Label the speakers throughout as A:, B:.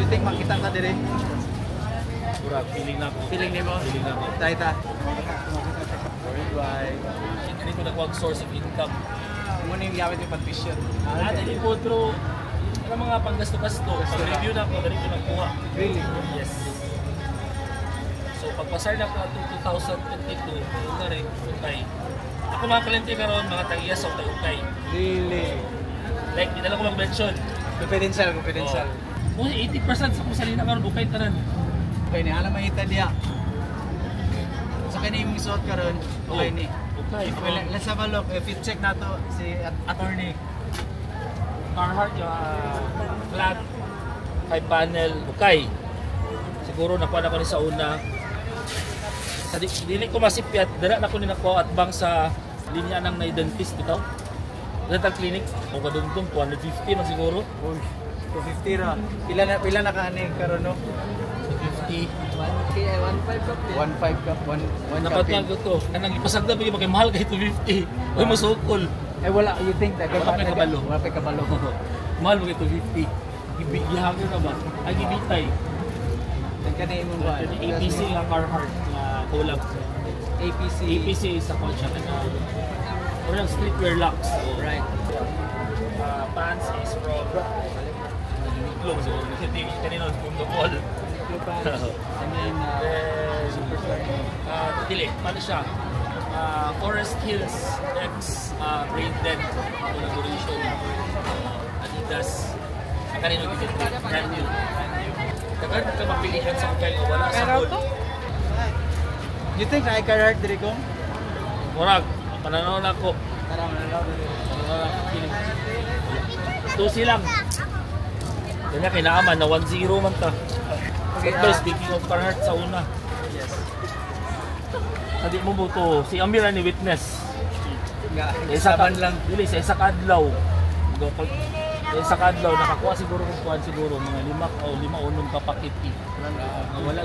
A: you think makita ka dire?
B: Murag, feeling na ko.
A: Feeling nimo?
B: Feeling na ko.
A: Ta. Worldwide.
B: Hindi ko nakuha source of income.
A: Muna yung gamit yung pag-vision.
B: Hindi po, pero ano mga panggasto-gasto. Pag-review na ako, dali ko nakuha.
A: Really?
B: Yes. So, pagpasar na ko ito 2022, yun na rin, ukay. Ako mga kalente karon mga tag-iyas sa ukay.
A: Really?
B: Like, hindi na lang ko mag-mention.
A: Confidential.
B: Oh, 80% sa kusalina karon ukay tanan.
A: Okay ni, alam mahita diya. So, kaya yung suot karon, okay ni.
B: Okay.
A: Let's have a look. If you check na to, si attorney.
B: Carhartt yung flat 5 panel ukay. Siguro nakuha na ko ni sa una. Sa dili ko masipyat, dala na ko ni nakuha at bang sa linya ng na-dentist bitaw. Dental clinic, o kadungtong 250 na siguro.
A: Uy, 250 ra. Pila na kaani karon no?
B: 250.
A: 1K, 1.5 cup. 1.5 cup, 1
B: Dapat nga to. Kanang ipasagda bigay magkay mahal kay 250. Uy, masukol.
A: Eh wala, you think that
B: Wala pa kabalo.
A: Wala pa kabalo.
B: Mahal magkay 250. Gihangin na ba? Ay gibitay.
A: Kanay mo ba?
B: APC nga Carhartt na collab. APC sa konsya na orang streetwear locks.
A: Right.
B: Pants is from Uniqlo. So, kanina from the mall.
A: And then, Superstar.
B: Dili, paano siya? Forest Hills X branded collaboration. Adidas. Ang kanino gigit brand new. Dagan ka mapilihan sa kay wala sa mall.
A: You think na Carhartt diri ko?
B: Murag, pananaw na ko.
A: Tara, mananaw diri.
B: Tusi lang. Kanya kinaaman na 1-0 man ta. Okay, speaking of Carhartt sa una.
A: Yes.
B: Sadi mo buto, si Amira ni witness.
A: Isaban lang.
B: Dili sa isa kadlaw. Sa isa kadlaw nakakuha siguro kung kuan siguro mga 5 o 5 ka pakiti. Wala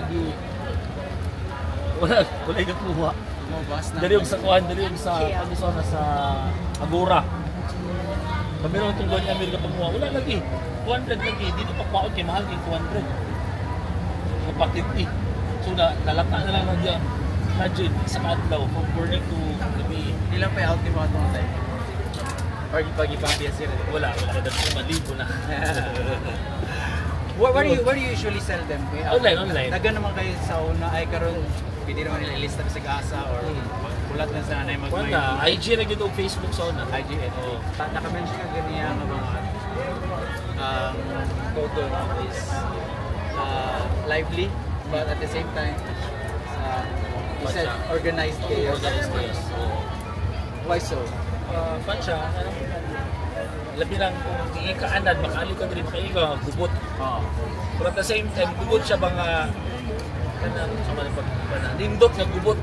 B: gikuha. Dali yung sa kuan, dali yung sa Arizona sa Agora. Pamiro itong doon niya Amerika panguha, wala lagi. 200 lagi, dito pa kuwaon kay mahal kay 200. Kapakiti. So nalata na lang na Imagine, sa kadlaw, from morning to gabi.
A: Ilang pa out ni mo itong time? Or ipag-ipampiya sila?
B: Wala na malibo na.
A: Where do you usually sell them?
B: Online.
A: Dagan naman kayo sa una, ay karon pwede naman nila ilista sa gasa or kulat na sa nanay
B: Wala, IG na gito Facebook sa una.
A: IG, ito. Naka-mention ka ganyan ng mga photo is lively, but at the same time, you said organized chaos. Why so?
B: Pan siya, labi lang kung iikaanad, makaali ka rin kayo, gubot. But at the same time, gubot siya mga lindot na gubot.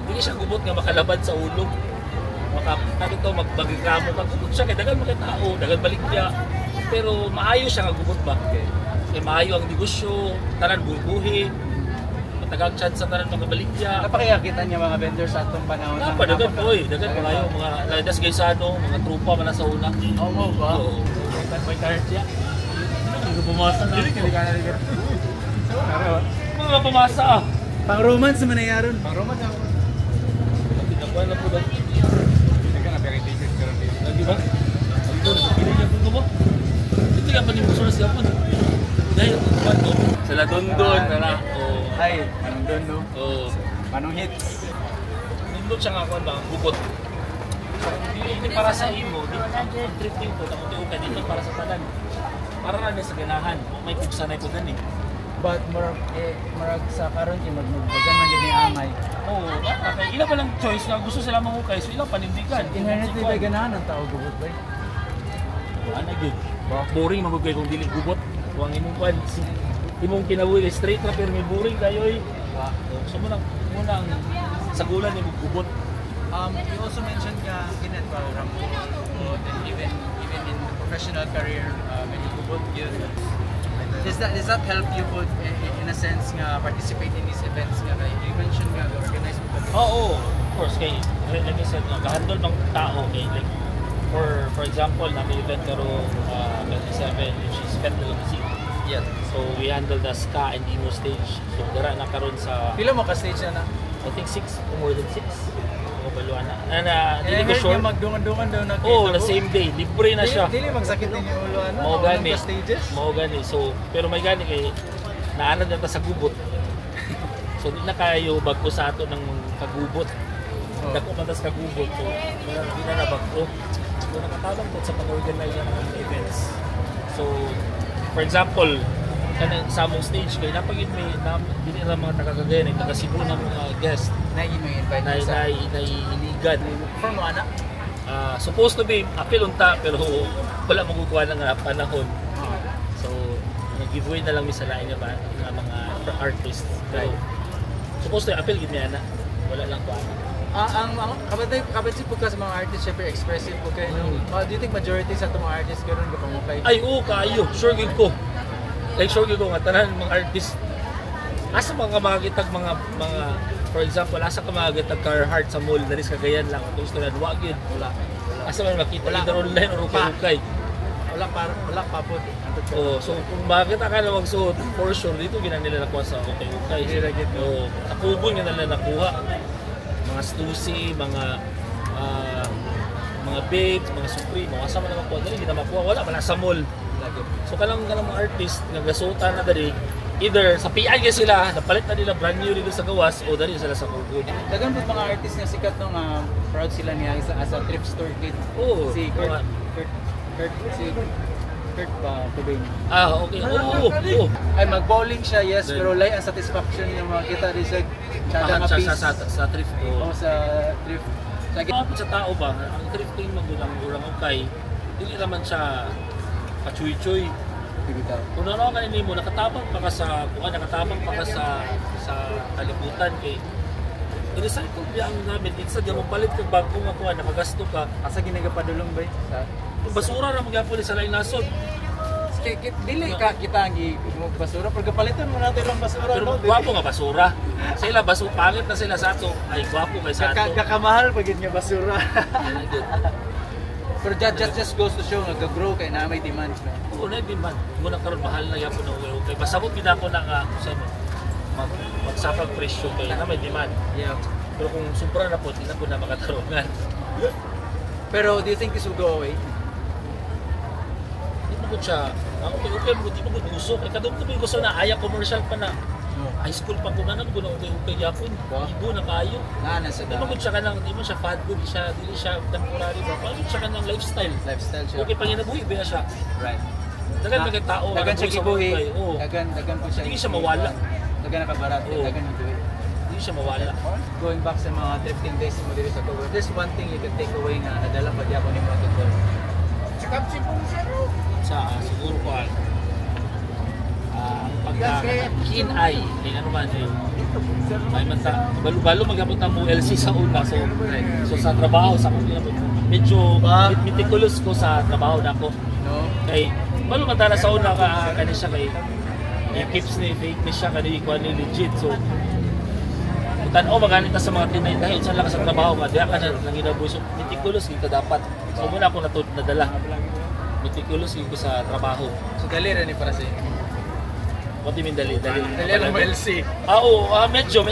B: Hindi siya gubot nga makalabad sa ulo. Magbagigamo ka, gubot siya, kaya dagan mga tao, dagan balik niya. Pero maayo siya nga gubot ba? Kaya maayo ang negosyo, tanan buhi-buhi. Matagang chance sa tanan makabalik niya.
A: Napakiyakita niya mga vendors sa itong panahon.
B: Dagan po eh. Dagan po kayo. Mga Ladas Gaisano, mga trupa man sa una.
A: Oo ba?
B: Oo. May card siya. Hindi ko pumasa na.
A: Hindi ka na.
B: Mga pumasa ah.
A: Pang-romance naman na yaron.
B: Pang-romance ako. Pinakuha na po doon.
A: Hindi ka na peri-ticket ka rin dito.
B: Lagi ba? Ito, pili niya po ba? Ito nga pa ni Musunas ka po. Dahil ito po. Sa Ladondon na na.
A: Ay, anong doon no?
B: Oo.
A: Anong hits?
B: Nindot siya nga ako ba? Bukot. Hindi para sa imo. Di ba ang drifting po. Tapos ka dito para sa talan. Para na sa ganahan. May pugsa na ito gan eh.
A: But marag sa karon kay magbagan man gid ni amay.
B: Oo, okay. Ila pa lang choice nga gusto sila mangukay. So ila panindigan.
A: Inherently ba ganahan ang tao gubot ba?
B: Ano gud? Boring magugay kung dili gubot. Huwag imong kwan. Imong kinabuhi straight na pero may boring kayo eh. So muna sagulan ni gubot.
A: You also mentioned Kinet program and even in professional career medyo gubot yun. Does that help you put in a sense nga participate in these events nga you mentioned nga organize mo?
B: Oo, of course kay like I said, kahandol ng tao kay like for example na may event karo 27 which is Fed Delicacy. yet. So we handle the ska and emo stage. So dara na karon sa
A: Pila mo ka-stage na?
B: I think 6 or more than 6. O baluan na. Dili ko
A: I heard
B: sure.
A: niya magdungan-dungan daw na
B: Oh, the same day. Libre na siya.
A: Dili magsakit ninyo ulo ano?
B: Mao gani.
A: Stages?
B: Mao gani. So pero may gani kay naanad na ta sa gubot. So di na kayo bagko sa ato ng kagubot. Dako man tas kagubot. So di na nabagko. So nakatawag ko sa pag-organize ng mga events. So for example, kanang sa among stage kay napagid may dili ra mga taga-Cagayan, taga Cebu na mga guest
A: Na i-invite
B: na
A: sa
B: iligan.
A: from ano?
B: Supposed to be apil unta pero wala magukuha ng panahon. So giveaway na lang mi sa lain nga mga artists. Pero supposed to apil gid niya na wala lang ko
A: Ang kapatid po ka sa mga artists, syempre expressive po kayo. No? Do you think majority sa itong mga artists gano'n ba pamukay?
B: Ay oo kaayo, sure gid ko. Like sure gid ko nga tanan mga artist asa mga makakitag mga for example asa ka makakitag Carhartt sa mall dali sa Cagayan lang kung gusto na duwa gid wala asa man makita either online or ukay
A: wala pa po.
B: Oh, so kung bakit ka na magsuot for sure dito ginan nila nakuha sa ukay so nakubon nila nakuha mga Stussy, mga Babes, mga Supreme, mga asa man naman po dali gid makuha wala man sa mall. So kanang mga artist nagasutan na dali either sa PI sila napalit na nila brand new dito sa gawas o dali sila sa Kugon.
A: Dagan po mga artist nga sikat nung proud sila niya as a thrift store kid.
B: Oo.
A: Si Kurt Cobain.
B: Okay. Oo.
A: Ay mag-bowling siya yes pero lay ang satisfaction yung mga kita di sa kada nga piece
B: sa thrift ko.
A: sa thrift.
B: Sa tao ba ang thrifting magulang urang okay. Dili naman siya kachuy-chuy. Kung ano ka nimo nakatabang pa ka sa kalibutan kay i-recycle biya ang gamit instead mo palit kag bago nga kuha nakagasto ka
A: Asa ginagapadulong ba sa
B: basura ra magyapon sa lain nasod.
A: Dili ka kita ang basura pag palitan mo natin lang basura
B: pero gwapo nga basura. Sila basura pangit na sila sa ato ay gwapo kay sa ato.
A: Kakamahal pag nga basura. Pero just goes to show nga grow kay na may demand.
B: Oo, na demand. Muna karon mahal na gyapon na okay. Pasabot gid ako na nga sa magsapag presyo kay na may demand.
A: Yeah.
B: Pero kung sobra na po, di na po na makatarungan.
A: Pero do you think this will go away?
B: Di mo siya, ako okay mo, di mo usok. Kadong ko gusto na aya commercial pa na. High school pa ko na guna okay yapon. Ibo na kayo.
A: Na sa
B: di mo siya kanang di mo siya fad good siya, dili siya temporary ba. Paano siya kanang lifestyle
A: siya.
B: Okay panginabuhi ba siya?
A: Right.
B: Dagan mga tao,
A: dagan siya kibuhi. Dagan po siya.
B: Hindi siya mawala.
A: Dagan nakabarat, dagan yung
B: Hindi siya mawala.
A: Going back sa mga thrifting days mo dito sa Kugon, there's one thing you can take away nga nadala pa diya ko ni mga Kugon.
B: Siguro ko pagka-keen eye, ano man may mata, balo magyapon ta mo LC sa una so sa trabaho sa kuno medyo meticulous ko sa trabaho nako.
A: No.
B: Kay balo mata sa una kani siya kay keeps ni fake ni siya kani ko ni legit so tan-o maganit sa mga tinay dahil sa lang sa trabaho nga diha ka na ginabuhi so meticulous kita dapat so muna ako nadala meticulous ko sa trabaho
A: so dali ra ni para sa inyo.
B: What do you mean dali
A: ang LC.
B: Medyo.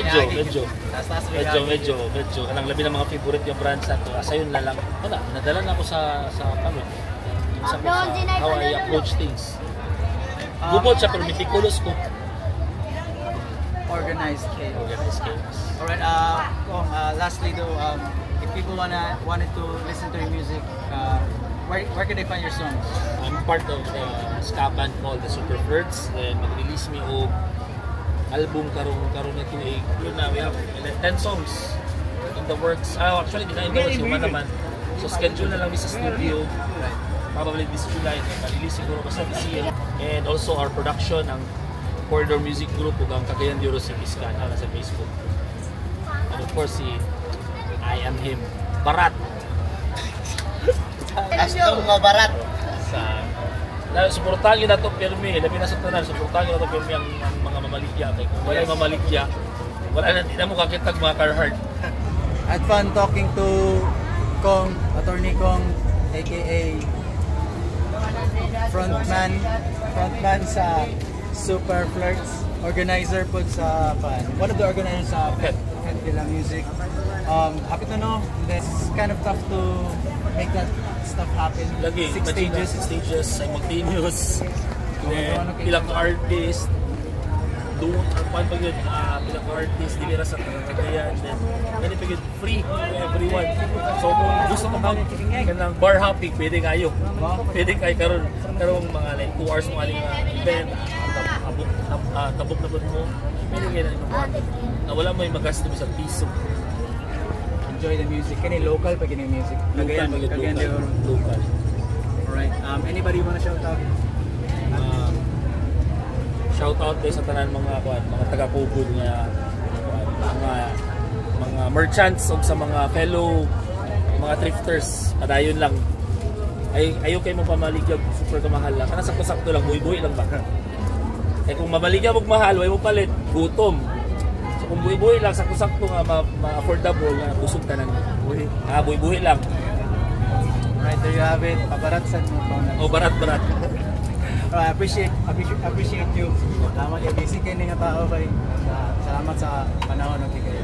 B: Kanang labi ng mga favorite yung brands nato. Asayon na lang. Wala, nadala na ako sa pamit. Sa how I approach things. Gubot siya pero meticulous ko.
A: Organized chaos. Alright, lastly though, if people wanted to listen to your music, where can they find your songs?
B: I'm part of the ska band called the Superbirds. Then mag-release me og album karong na kini. Yun na, we have 10 songs in the works. Actually, dinain ko naman. So schedule na lang sa studio. Probably this July. Ma-release siguro basta this year. And also our production, ang Corridor Music Group ug ang Cagayan de Oro City Ska na sa Facebook. And of course, I am him. Barat.
C: Astong nga barat.
B: Suportahan nyo na ito pirmi, labi na sa tanan, suportahan nyo na ito pirmi ang mga mamaligya. Kaya kung wala yung mamaligya, wala na, hindi na mo kakitag mga Carhartt.
A: Had fun talking to Kong, Attorney Kong, aka frontman sa Super Flirts, organizer po sa one of the organizers sa Pet Villa Music. Happy to know it's kind of tough to make that stuff happen.
B: Lagi,
A: 6 stages.
B: 6 stages, simultaneous. Then, ilang artist, doon, pag yun, ilang artist, dinira sa Cagayan, then, pag yun, free to everyone. So, kung gusto mo ng bar hopping, pwede kayo. Pwede kayo karoon mga like 2 hours mga event, tabok na mo, pwede kayo na inuman. Na wala mo yung magasto mo sa piso.
A: Enjoy the music. Kani local pa kini music. Cagayan de Oro.
B: Local.
A: Alright. Anybody wanna shout out?
B: Shout out kay sa tanan mga taga-Pugod nga mga merchants o sa mga fellow mga thrifters. Padayon lang. Ayaw kayo mong pamaligya super kamahal lang. Kana sakto-sakto lang, buhi-buhi lang ba? Kung mamaligya mong mahal, way mo palit, gutom. So kung buhi-buhi lang, sakto-sakto nga ma-affordable nga busog tanan. Buhi-buhi lang.
A: Alright, there you have it. Pabaratsan mo pa na.
B: O barat-barat.
A: I appreciate you. Salamat kay busy kayo nga tao kay. Salamat sa panahon ng kikayo.